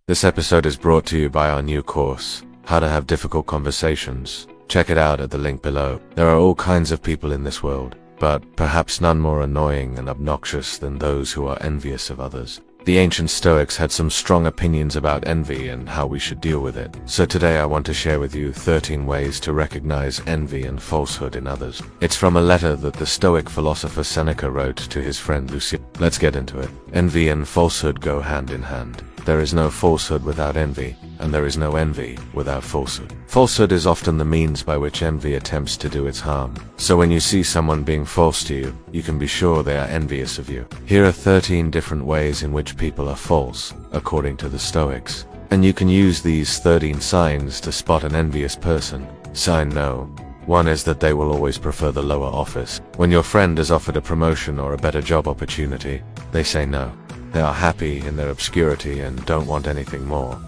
This episode is brought to you by our new course, How to Have Difficult Conversations. Check it out at the link below. There are all kinds of people in this world, but perhaps none more annoying and obnoxious than those who are envious of others. The ancient Stoics had some strong opinions about envy and how we should deal with it. So today I want to share with you 13 ways to recognize envy and falsehood in others. It's from a letter that the Stoic philosopher Seneca wrote to his friend Lucian. Let's get into it. Envy and falsehood go hand in hand. There is no falsehood without envy, and there is no envy without falsehood. Falsehood is often the means by which envy attempts to do its harm. So when you see someone being false to you, you can be sure they are envious of you. Here are 13 different ways in which people are false, according to the Stoics. And you can use these 13 signs to spot an envious person. Sign no. One is that they will always prefer the lower office. When your friend is offered a promotion or a better job opportunity, they say no. They are happy in their obscurity and don't want anything more.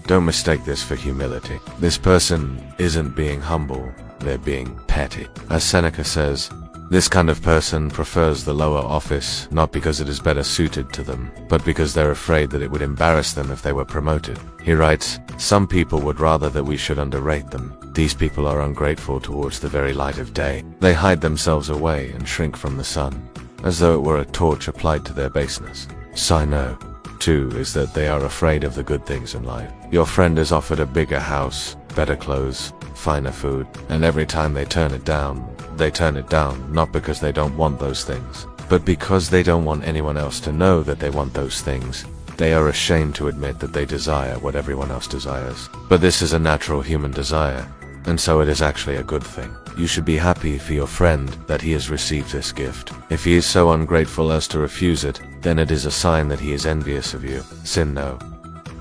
Don't mistake this for humility. This person isn't being humble, they're being petty. As Seneca says, this kind of person prefers the lower office not because it is better suited to them, but because they're afraid that it would embarrass them if they were promoted. He writes, some people would rather that we should underrate them. These people are ungrateful towards the very light of day. They hide themselves away and shrink from the sun, as though it were a torch applied to their baseness. Sign no. 2 is that they are afraid of the good things in life. Your friend is offered a bigger house, better clothes, finer food, and every time they turn it down not because they don't want those things, but because they don't want anyone else to know that they want those things. They are ashamed to admit that they desire what everyone else desires. But this is a natural human desire, and so it is actually a good thing. You should be happy for your friend that he has received this gift. If he is so ungrateful as to refuse it, then it is a sign that he is envious of you. Sin no.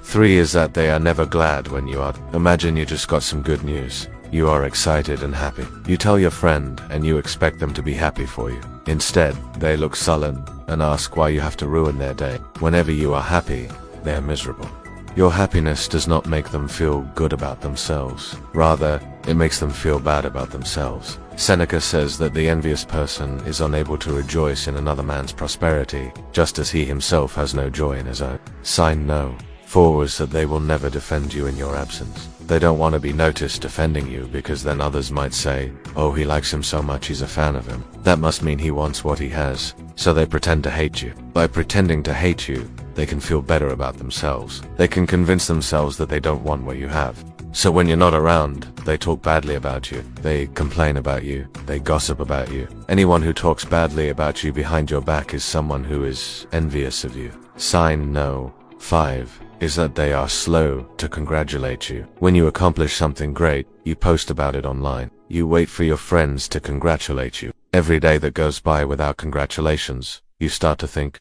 3 is that they are never glad when you are. Imagine you just got some good news. You are excited and happy. You tell your friend and you expect them to be happy for you. Instead, they look sullen and ask why you have to ruin their day. Whenever you are happy, they are miserable. Your happiness does not make them feel good about themselves. Rather, it makes them feel bad about themselves. Seneca says that the envious person is unable to rejoice in another man's prosperity, just as he himself has no joy in his own. Sign no. 4 is that they will never defend you in your absence. They don't want to be noticed defending you because then others might say, oh, he likes him so much he's a fan of him. That must mean he wants what he has. So they pretend to hate you. By pretending to hate you, they can feel better about themselves. They can convince themselves that they don't want what you have. So when you're not around, they talk badly about you. They complain about you. They gossip about you. Anyone who talks badly about you behind your back is someone who is envious of you. Sign no. 5 is that they are slow to congratulate you. When you accomplish something great, you post about it online. You wait for your friends to congratulate you. Every day that goes by without congratulations, you start to think,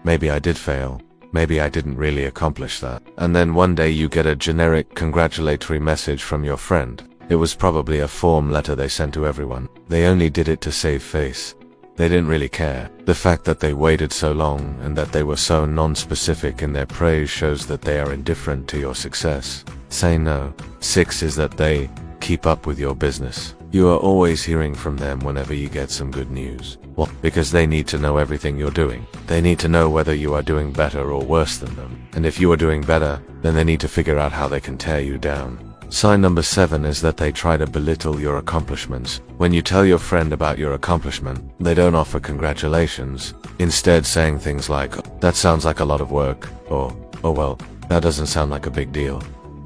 maybe I did fail. Maybe I didn't really accomplish that. And then one day you get a generic congratulatory message from your friend. It was probably a form letter they sent to everyone. They only did it to save face. They didn't really care. The fact that they waited so long and that they were so non-specific in their praise shows that they are indifferent to your success. Say no. 6 is that they keep up with your business. You are always hearing from them whenever you get some good news. Well, because they need to know everything you're doing. They need to know whether you are doing better or worse than them. And if you are doing better, then they need to figure out how they can tear you down. Sign number 7 is that they try to belittle your accomplishments. When you tell your friend about your accomplishment, they don't offer congratulations, instead saying things like, that sounds like a lot of work, or, oh well, that doesn't sound like a big deal.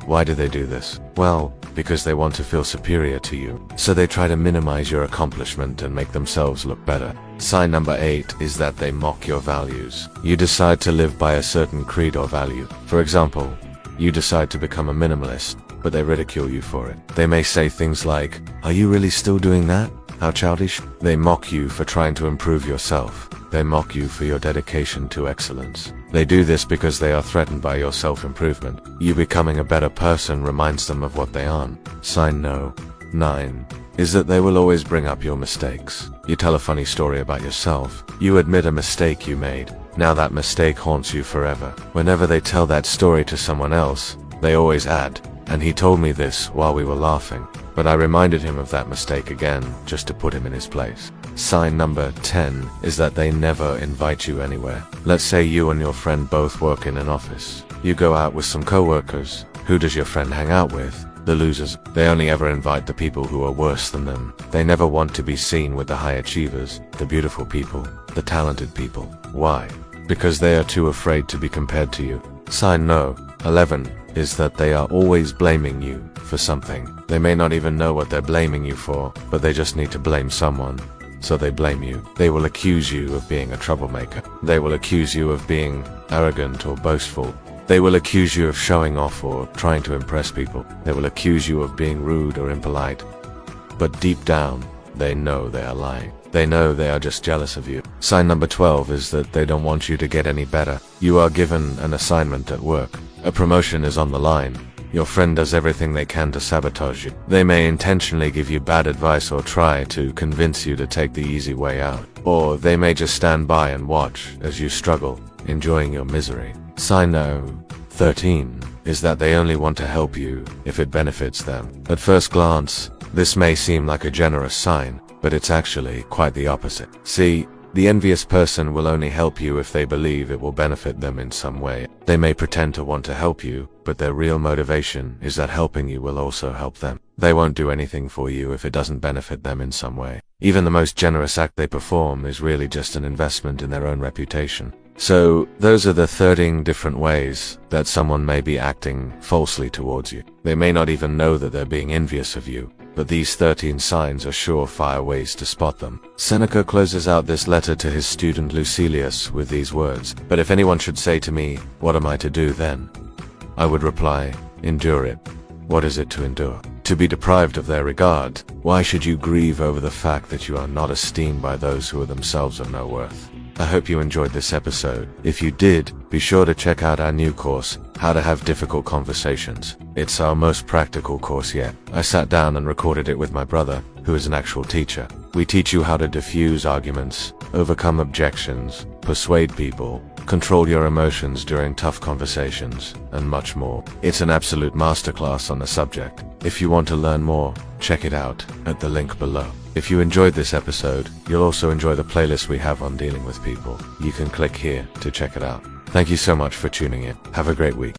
Why do they do this? Well, because they want to feel superior to you. So they try to minimize your accomplishment and make themselves look better. Sign number 8 is that they mock your values. You decide to live by a certain creed or value. For example, you decide to become a minimalist, but they ridicule you for it. They may say things like, are you really still doing that? How childish. They mock you for trying to improve yourself. They mock you for your dedication to excellence. They do this because they are threatened by your self-improvement. You becoming a better person reminds them of what they aren't. Sign no. 9 is that they will always bring up your mistakes. You tell a funny story about yourself. You admit a mistake you made. Now that mistake haunts you forever. Whenever they tell that story to someone else, they always add, and he told me this while we were laughing, but I reminded him of that mistake again just to put him in his place. Sign number 10 is that they never invite you anywhere. Let's say you and your friend both work in an office. You go out with some coworkers. Who does your friend hang out with? The losers. They only ever invite the people who are worse than them. They never want to be seen with the high achievers, the beautiful people, the talented people. Why? Because they are too afraid to be compared to you. Sign no. 11 is that they are always blaming you for something. They may not even know what they're blaming you for, but they just need to blame someone. So they blame you. They will accuse you of being a troublemaker. They will accuse you of being arrogant or boastful. They will accuse you of showing off or trying to impress people. They will accuse you of being rude or impolite. But deep down, they know they are lying. They know they are just jealous of you. Sign number 12 is that they don't want you to get any better. You are given an assignment at work. A promotion is on the line. Your friend does everything they can to sabotage you. They may intentionally give you bad advice or try to convince you to take the easy way out. Or they may just stand by and watch as you struggle, enjoying your misery. Sign no. 13 is that they only want to help you if it benefits them. At first glance, this may seem like a generous sign, but it's actually quite the opposite. See, the envious person will only help you if they believe it will benefit them in some way. They may pretend to want to help you, but their real motivation is that helping you will also help them. They won't do anything for you if it doesn't benefit them in some way. Even the most generous act they perform is really just an investment in their own reputation. So, those are the 13 different ways that someone may be acting falsely towards you. They may not even know that they're being envious of you, but these 13 signs are surefire ways to spot them. Seneca closes out this letter to his student Lucilius with these words, "But if anyone should say to me, 'What am I to do then?' I would reply, 'Endure it.' What is it to endure? To be deprived of their regard. Why should you grieve over the fact that you are not esteemed by those who are themselves of no worth?" I hope you enjoyed this episode. If you did, be sure to check out our new course, How to Have Difficult Conversations. It's our most practical course yet. I sat down and recorded it with my brother, who is an actual teacher. We teach you how to diffuse arguments, overcome objections, persuade people, control your emotions during tough conversations, and much more. It's an absolute masterclass on the subject. If you want to learn more, check it out at the link below. If you enjoyed this episode, you'll also enjoy the playlist we have on dealing with people. You can click here to check it out. Thank you so much for tuning in. Have a great week.